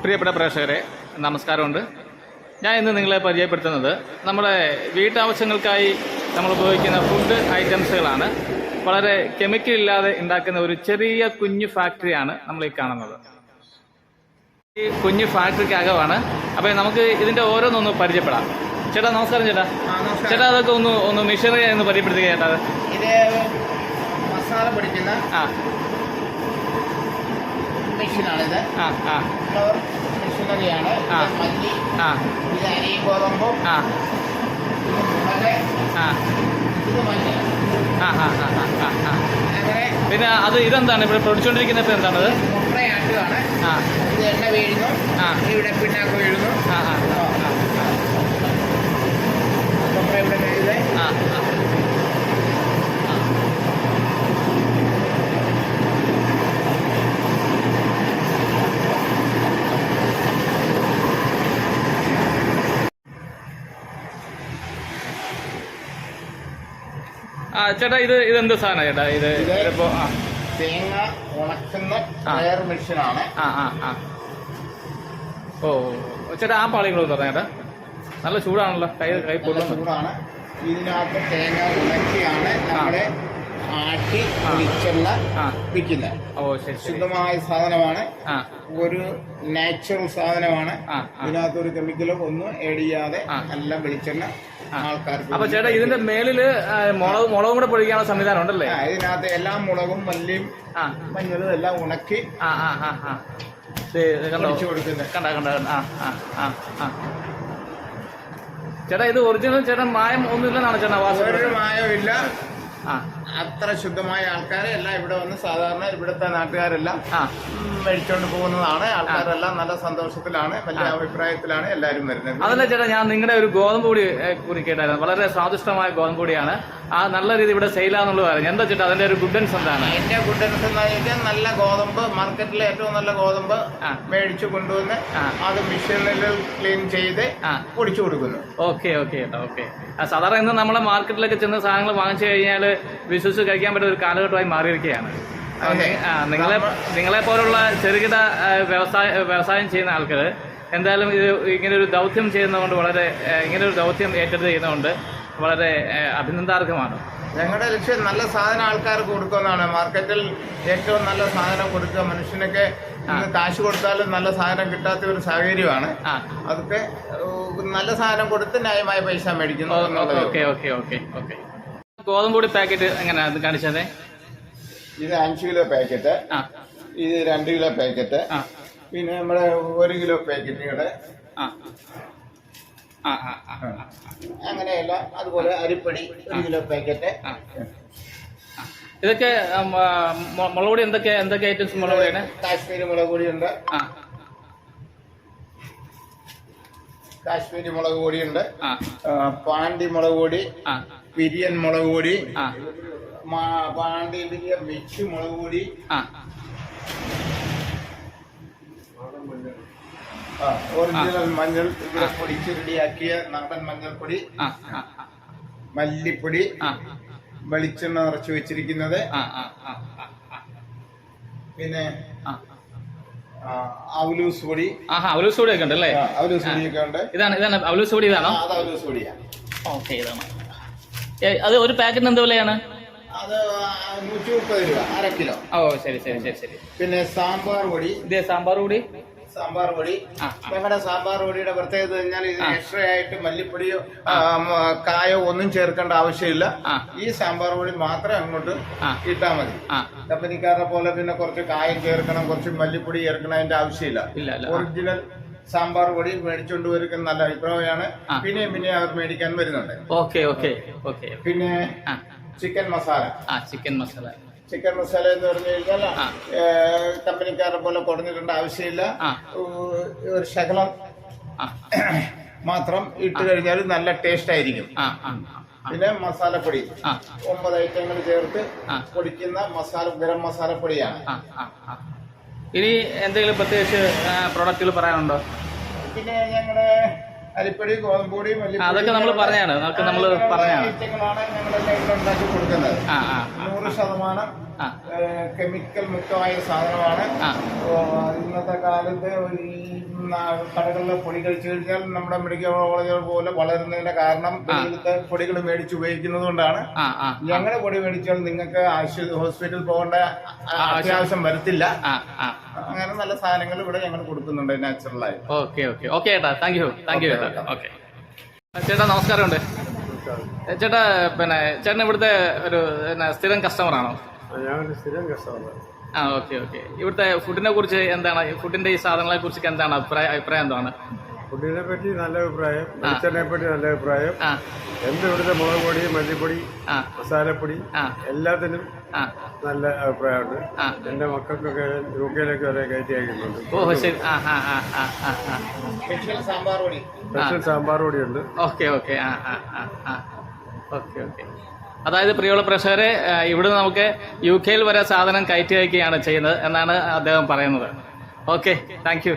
പ്രിയപ്പെട്ട പ്രേക്ഷകരെ നമസ്കാരമുണ്ട്. ഞാൻ ഇന്ന് നിങ്ങളെ പരിചയപ്പെടുത്തുന്നത് നമ്മുടെ വീട്ടാവശ്യങ്ങൾക്കായി നമ്മൾ ഉപയോഗിക്കുന്ന ഫുഡ് ഐറ്റംസുകളാണ്. വളരെ കെമിക്കൽ ഇല്ലാതെ ഉണ്ടാക്കുന്ന ഒരു ചെറിയ കുഞ്ഞു ഫാക്ടറിയാണ് നമ്മൾ ഈ കാണുന്നത്. ഈ കുഞ്ഞു ഫാക്ടറിക്ക് അകമാണ്. അപ്പോൾ നമുക്ക് ഇതിൻ്റെ ഓരോന്നൊന്ന് പരിചയപ്പെടാം. ചേട്ടാ നമസ്കാരം. ചേട്ടാ അതൊക്കെ ഒന്ന് മെഷീനറി ഒന്ന് പരിചയപ്പെടുത്തുക ചേട്ടാ. ഇത് മസാല പൊടിക്കുന്ന മെഷീനാണിത്. ഫ്ലവർ മെഷീനറിയാണ്. മല്ലി, ഇത് അരി ഗോതമ്പും, മുളക്, ഇത് മഞ്ഞൾ. അങ്ങനെ പിന്നെ അത് ഇതെന്താണ് ഇവിടെ പൊടിച്ചുകൊണ്ടിരിക്കുന്നത്? എന്താണത്? മുട്ടയാട്ടുകയാണ്. ഇത് എണ്ണ വീഴുന്നു, ഇവിടെ പിണ്ണാക്ക് വീഴുന്നു. മുട്ട ഇവിടെ വീഴുന്നത്. ചേട്ടാ ഇതെന്ത് സാധനം ചേട്ടാ? ഇതിപ്പോ തേങ്ങ ഉണക്കുന്ന ടയർ മെഷീനാണ്. ഓ ചേട്ടാ ആ പാളികളൊന്നും തുറന്ന ചേട്ടാ. നല്ല ചൂടാണല്ലോ, കൈ പൊള്ളുന്നു. ചൂടാണ്. ഇതിനകത്ത് തേങ്ങ ഉണക്കിയാണ് നമ്മളെ ആട്ടി പൊടിച്ചെണ്ണ വിൽക്കുന്നത്. ഓ ശരി. ശുദ്ധമായ സാധനമാണ്, ഒരു നാച്ചുറൽ സാധനമാണ്. ഇതിനകത്ത് ഒരു കെമിക്കലും ഒന്നും ആഡ് ചെയ്യാതെ എല്ലാം വെളിച്ചെണ്ണ ആൾക്കാർക്ക്. അപ്പൊ ചേട്ടാ ഇതിന്റെ മേളില് മുളകും കൂടെ പൊടിക്കാനുള്ള സംവിധാനം ഉണ്ടല്ലേ? ഇതിനകത്ത് എല്ലാ മുളകും മല്ലിയും മഞ്ഞളും എല്ലാം ഉണക്കി കൊടുക്കുന്നത്. ചേട്ടാ ഇത് ഒറിജിനൽ ചേട്ടാ മായം ഒന്നുമില്ലെന്നാണ് ചേട്ടാ? ഒരു മായമില്ല. അത്ര ശുദ്ധമായ ആൾക്കാരെ എല്ലാം ഇവിടെ വന്ന് സാധാരണ ഇവിടുത്തെ നാട്ടുകാരെല്ലാം മേടിച്ചോണ്ട് പോകുന്നതാണ്. ആൾക്കാരെല്ലാം നല്ല സന്തോഷത്തിലാണ്, വലിയ അഭിപ്രായത്തിലാണ് എല്ലാവരും വരുന്നത്. അതല്ല ചേട്ടാ, ഞാൻ നിങ്ങളുടെ ഒരു ഗോതമ്പ് പൊടി കേട്ടായിരുന്നു. വളരെ സ്വാദിഷ്ടമായ ഗോതമ്പ് പൊടിയാണ്. നല്ല രീതി ഇവിടെ സെയിലാന്നുള്ളത് പറഞ്ഞു. എന്താ ചേട്ടാ അതിന്റെ ഒരു ഗുഡൻസ് എന്താണ്? എന്റെ ഗുഡൻസ് എന്ന് വെച്ചാൽ നല്ല ഗോതമ്പ്, മാർക്കറ്റിലെ ഏറ്റവും നല്ല ഗോതമ്പ് മേടിച്ചു കൊണ്ടുവന്ന് അത് മെഷീനിൽ ക്ലീൻ ചെയ്ത് പൊടിച്ചു കൊടുക്കുന്നു. ഓക്കെ ഓക്കെ ചേട്ടാ, ഓക്കെ. സാധാരണ ഇന്ന് നമ്മളെ മാർക്കറ്റിലൊക്കെ ചെന്ന് സാധനങ്ങൾ വാങ്ങിച്ചു കഴിഞ്ഞാൽ വിശ്വസിച്ച് കഴിക്കാൻ പറ്റുന്ന ഒരു കാലഘട്ടമായി മാറിയിരിക്കുകയാണ്. നിങ്ങളെ പോലുള്ള ചെറുകിട വ്യവസായം ചെയ്യുന്ന ആൾക്കാർ എന്തായാലും ഇങ്ങനൊരു ദൗത്യം ചെയ്യുന്നതുകൊണ്ട് ഇങ്ങനൊരു ദൗത്യം ഏറ്റെടുത്ത് ചെയ്യുന്നതുകൊണ്ട് വളരെ അഭിനന്ദാർഹമാണ്. ഞങ്ങളുടെ ലക്ഷ്യം നല്ല സാധനം ആൾക്കാർക്ക് കൊടുക്കുന്നതാണ്. മാർക്കറ്റിൽ ഏറ്റവും നല്ല സാധനം കൊടുക്കുക. മനുഷ്യനൊക്കെ കാശ് കൊടുത്താലും നല്ല സാധനം കിട്ടാത്ത ഒരു സാഹചര്യമാണ്. അതൊക്കെ നല്ല സാധനം കൊടുത്ത് ന്യായമായ പൈസ മേടിക്കുന്നു. ഗോതമ്പ് പൊടി പാക്കറ്റ് എങ്ങനെയാ അത് കാണിച്ചത്? ഇത് 5 കിലോ പാക്കറ്റ്, ഇത് 2 കിലോ പാക്കറ്റ്, പിന്നെ നമ്മുടെ 1 കിലോ പാക്കറ്റ് ഇവിടെ അങ്ങനെയല്ല. അതുപോലെ അരിപ്പൊടി 1 കിലോ പാക്കറ്റ്. ഇതൊക്കെ മുളക് പൊടി എന്തൊക്കെ ഐറ്റംസ് മുളക് പൊടിയാണ്? കാശ്മീരി മുളക് പൊടിയുണ്ട്, കാശ്മീരി മുളക് പൊടിയുണ്ട്, പാണ്ടി മുളക് പൊടി, പിരിയൻ മുളക് പൊടി, പാണ്ടി പിരിയ മിക്സ് മുളക് പൊടി, ഒറിജിനൽ മഞ്ഞൾ ഇവിടെ പൊടിച്ച് റെഡിയാക്കിയ നാടൻ മഞ്ഞൾപ്പൊടി, മല്ലിപ്പൊടി, വെളിച്ചെണ്ണ നിറച്ചു വെച്ചിരിക്കുന്നത്, പിന്നെ അവലൂസ് പൊടി. അവലൂസ് പൊടിയൊക്കെ ഉണ്ട് അല്ലേ? അവലൂസ് പൊടിയൊക്കെ ഉണ്ട്. ഇതാണ് അവലൂസ് പൊടി. ഇതാണോ? അത് അവലൂസ് പൊടിയാണ്. ഓക്കെ. ഇതാണ്. അത് ഒരു പാക്കറ്റിന് എന്ത് വിലയാണ്? അത് 130 രൂപ 1/2 കിലോ. ഓ ശരി. പിന്നെ സാമ്പാർ പൊടി. ഇതേ സാമ്പാർ പൊടി. ഞങ്ങളുടെ സാമ്പാർ പൊടിയുടെ പ്രത്യേകത കഴിഞ്ഞാൽ ഇത് എക്സ്ട്രാ ആയിട്ട് മല്ലിപ്പൊടിയോ കായോ ഒന്നും ചേർക്കേണ്ട ആവശ്യമില്ല. ഈ സാമ്പാർ പൊടി മാത്രം അങ്ങോട്ട് ഇട്ടാൽ മതി. കമ്പനിക്കാരെ പോലെ പിന്നെ കുറച്ച് കായം ചേർക്കണം, കുറച്ച് മല്ലിപ്പൊടി ചേർക്കണം, അതിന്റെ ആവശ്യമില്ല. ഒറിജിനൽ സാമ്പാർ പൊടി മേടിച്ചോണ്ട് വരുന്ന നല്ല അഭിപ്രായമാണ്. പിന്നെ അവർ മേടിക്കാൻ വരുന്നുണ്ട്. പിന്നെ ചിക്കൻ മസാല എന്ന് പറഞ്ഞു കഴിഞ്ഞാൽ കമ്പനിക്കാരെ പോലെ കുറഞ്ഞിട്ടുണ്ട് ആവശ്യമില്ല. ഒരു ശകലം മാത്രം ഇട്ട് കഴിഞ്ഞാൽ നല്ല ടേസ്റ്റ് ആയിരിക്കും. പിന്നെ മസാലപ്പൊടി 9 ഐറ്റങ്ങൾ ചേർത്ത് പൊടിക്കുന്ന ഗരം മസാലപ്പൊടിയാണ്. ഇനി എന്തെങ്കിലും പ്രത്യേകിച്ച് പ്രോഡക്റ്റുകൾ പറയാനുണ്ടോ? പിന്നെ ഞങ്ങളുടെ അരിപ്പൊടി, ഗോതമ്പൊടി, അതൊക്കെ നമ്മൾ പറഞ്ഞാണ്. ഐറ്റങ്ങളാണ് ഞങ്ങളെല്ലാം ഇവിടെ ഉണ്ടാക്കി കൊടുക്കുന്നത്. 100% കെമിക്കൽ മുക്തമായ സാധനമാണ്. ഇന്നത്തെ കാലത്ത് ഈ കടകളിലെ പൊടി കഴിച്ചു കഴിഞ്ഞാൽ നമ്മുടെ മെഡിക്കൽ കോളേജുകൾ പോലെ വളരുന്നതിന്റെ കാരണം വെളിയിലത്തെ പൊടികൾ മേടിച്ച് ഉപയോഗിക്കുന്നത് കൊണ്ടാണ്. ഞങ്ങളുടെ പൊടി മേടിച്ചാൽ നിങ്ങൾക്ക് ഹോസ്പിറ്റലിൽ പോകേണ്ട അത്യാവശ്യം വരത്തില്ല. അങ്ങനെ നല്ല സാധനങ്ങൾ ഇവിടെ ഞങ്ങൾ കൊടുക്കുന്നുണ്ട് നാച്ചുറലായി. ഓക്കെ ഓക്കെ ഓക്കെ ചേട്ടാ, താങ്ക് യു ചേട്ടാ. ഓക്കെ ചേട്ടാ, നമസ്കാരമുണ്ട് ചേട്ടാ. പിന്നെ ചേട്ടൻ ഇവിടുത്തെ ഒരു സ്ഥിരം കസ്റ്റമർ ആണോ? ഞാനൊരു സ്ഥിരം കസ്റ്റമർ. Okay okay. ഇവിടുത്തെ ഫുഡിനെ കുറിച്ച് എന്താണ്, ഫുഡിന്റെ ഈ സാധനങ്ങളെ കുറിച്ച് എന്താണ് അഭിപ്രായം എന്താണ്? ഫുഡിനെ പറ്റി നല്ല അഭിപ്രായം, വെളിച്ചെണ്ണയെ പറ്റി നല്ല അഭിപ്രായം. എന്റെ ഇവിടുത്തെ മുളക് പൊടി, മല്ലിപ്പൊടി, മസാലപ്പൊടി എല്ലാത്തിനും നല്ല അഭിപ്രായമുണ്ട്. എന്റെ മക്കൾക്കൊക്കെ യുകെയിലൊക്കെ വരെ കയറ്റി അയക്കുന്നുണ്ട്. ഓ ശരി. സ്പെഷ്യൽ സാമ്പാർ പൊടി, സ്പെഷ്യൽ സാമ്പാർ പൊടിയുണ്ട്. Okay okay okay okay. അതായത് പ്രിയമുള്ള പ്രേക്ഷകരെ, ഇവിടുന്ന് നമുക്ക് UK വരെ സാധനം കയറ്റി അയക്കുകയാണ് ചെയ്യുന്നത് എന്നാണ് അദ്ദേഹം പറയുന്നത്. Okay, thank you.